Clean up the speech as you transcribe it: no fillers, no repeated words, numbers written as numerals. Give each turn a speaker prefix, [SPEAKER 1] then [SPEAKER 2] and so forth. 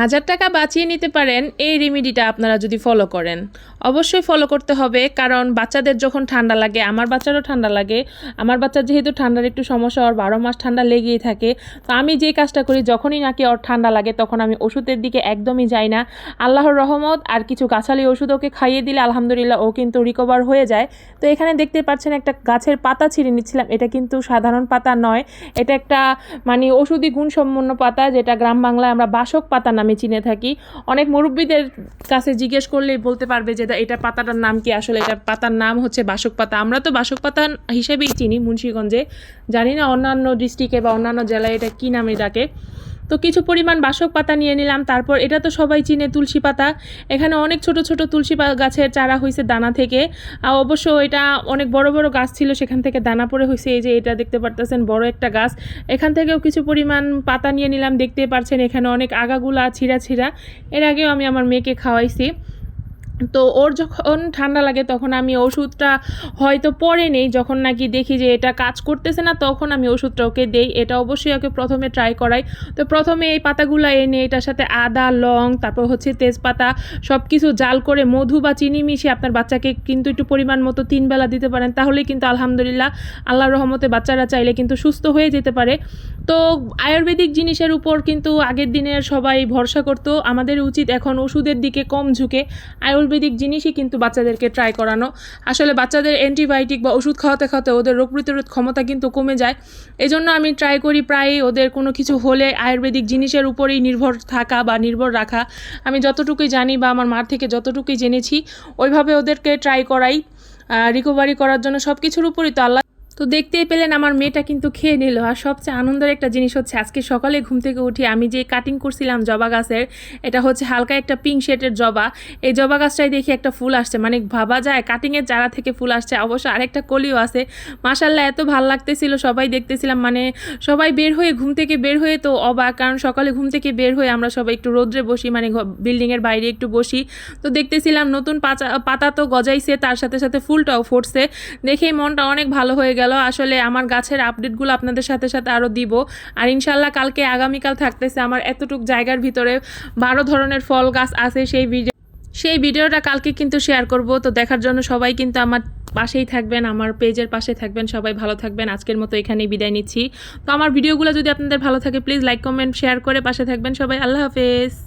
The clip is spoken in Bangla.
[SPEAKER 1] হাজার টাকা বাঁচিয়ে নিতে পারেন এই রেমেডিটা আপনারা যদি ফলো করেন। অবশ্যই ফলো করতে হবে, কারণ বাচ্চাদের যখন ঠান্ডা লাগে, আমার বাচ্চারও ঠান্ডা লাগে, আমার বাচ্চার যেহেতু ঠান্ডার একটু সমস্যা, ওর 12 মাস ঠান্ডা লেগেই থাকে। তো আমি যে কাজটা করি, যখনই নাকি ওর ঠান্ডা লাগে তখন আমি ওষুধের দিকে একদমই যাই না। আল্লাহর রহমত আর কিছু গাছালি ওষুধ ওকে খাইয়ে দিলে আলহামদুলিল্লাহ ও কিন্তু রিকভার হয়ে যায়। তো এখানে দেখতে পাচ্ছেন একটা গাছের পাতা ছিঁড়ে নিচ্ছিলাম। এটা কিন্তু সাধারণ পাতা নয়, এটা একটা মানে ওষুধি গুণসম্পন্ন পাতা, যেটা গ্রাম বাংলায় আমরা বাসক পাতা নামে চিনে থাকি। অনেক মুরব্বীদের কাছে জিজ্ঞেস করলেই বলতে পারবে যে এটা পাতাটার নাম কি। আসলে এটা পাতার নাম হচ্ছে বাসক পাতা। আমরা তো বাসক পাতা হিসেবেই চিনি মুন্সিগঞ্জে, জানি না অন্যান্য ডিস্ট্রিক্টে বা অন্যান্য জেলায় এটা কী নামে ডাকে। তো কিছু পরিমাণ বাসক পাতা নিয়ে নিলাম। তারপর এটা তো সবাই চিনে তুলসী পাতা। এখানে অনেক ছোট ছোট তুলসী গাছের চারা হয়েছে দানা থেকে। অবশ্য এটা অনেক বড় বড় গাছ ছিল, সেখান থেকে দানা পড়ে হয়েছে। এই যে এটা দেখতে পারতেছেন বড় একটা গাছ, এখান থেকেও কিছু পরিমাণ পাতা নিয়ে নিলাম। দেখতে পাচ্ছেন এখানে অনেক আগাগুলা ছিঁড়া ছিঁড়া। এর আগেও আমি আমার মেয়েকে খাওয়াইছি। তো ওর যখন ঠান্ডা লাগে তখন আমি ওষুধটা হয়তো পরে নেই, যখন নাকি দেখি যে এটা কাজ করতেছে না তখন আমি ওষুধটা ওকে দেই। এটা অবশ্যই ওকে প্রথমে ট্রাই করাই। তো প্রথমে এই পাতাগুলো এনে এটার সাথে আদা, লং, তারপর হচ্ছে তেজপাতা সব কিছু জাল করে মধু বা চিনি মিশিয়ে আপনার বাচ্চাকে কিন্তু একটু পরিমাণ মতো 3 বেলা দিতে পারেন। তাহলেই কিন্তু আলহামদুলিল্লাহ আল্লাহর রহমতে বাচ্চারা চাইলে কিন্তু সুস্থ হয়ে যেতে পারে। তো আয়ুর্বেদিক জিনিসের উপর কিন্তু আগের দিনের সবাই ভরসা করতো। আমাদের উচিত এখন ওষুধের দিকে কম ঝুঁকে আয়ুর্বেদিক জিনিসই কিন্তু বাচ্চাদেরকে ট্রাই করানো। আসলে বাচ্চাদের অ্যান্টিবায়োটিক বা ওষুধ খাওয়াতে খাওয়াতে ওদের রোগ প্রতিরোধ ক্ষমতা কিন্তু কমে যায়। এজন্য আমি ট্রাই করি প্রায়ই ওদের কোনো কিছু হলে আয়ুর্বেদিক জিনিসের উপরেই নির্ভর থাকা বা নির্ভর রাখা। আমি যতটুকুই জানি বা আমার মার থেকে যতটুকুই জেনেছি ওইভাবে ওদেরকে ট্রাই করাই রিকভারি করার জন্য। সব কিছুর উপরই তো আল্লাহ। তো দেখতেই পেলেন আমার মেয়েটা কিন্তু খেয়ে নিল। আর সবচেয়ে আনন্দের একটা জিনিস হচ্ছে আজকে সকালে ঘুম থেকে উঠি আমি যে কাটিং করছিলাম জবা গাছের, এটা হচ্ছে হালকা একটা পিঙ্ক শেডের জবা। এই জবা গাছটাই দেখি একটা ফুল আসছে, মানে ভাবা যায় কাটিংয়ের চারা থেকে ফুল আসছে। অবশ্য আরেকটা কলিও আছে। মাশাআল্লাহ এত ভাল লাগতেছিল, সবাই দেখতেছিলাম, মানে সবাই বের হয়ে ঘুম থেকে বের হয়ে তো অবাক, কারণ সকালে ঘুম থেকে বের হয়ে আমরা সবাই একটু রোদ্রে বসি, মানে বিল্ডিংয়ের বাইরে একটু বসি। তো দেখতেছিলাম নতুন পাতা তো গজাইছে, তার সাথে সাথে ফুলটাও ফুটছে। দেখেই মনটা অনেক ভালো হয়ে গেল। আসলে আমার গাছের আপডেটগুলো আপনাদের সাথে সাথে আরও দিব। আর ইনশাল্লাহ কালকে আগামীকাল থাকতেছে আমার এতটুক জায়গার ভিতরে 12 ধরনের ফল গাছ আছে। সেই ভিডিওটা কালকে কিন্তু শেয়ার করব। তো দেখার জন্য সবাই কিন্তু আমার পাশেই থাকবেন, আমার পেজের পাশে থাকবেন। সবাই ভালো থাকবেন। আজকের মতো এখানেই বিদায় নিচ্ছি। তো আমার ভিডিওগুলো যদি আপনাদের ভালো থাকে প্লিজ লাইক, কমেন্ট, শেয়ার করে পাশে থাকবেন সবাই। আল্লাহ হাফেজ।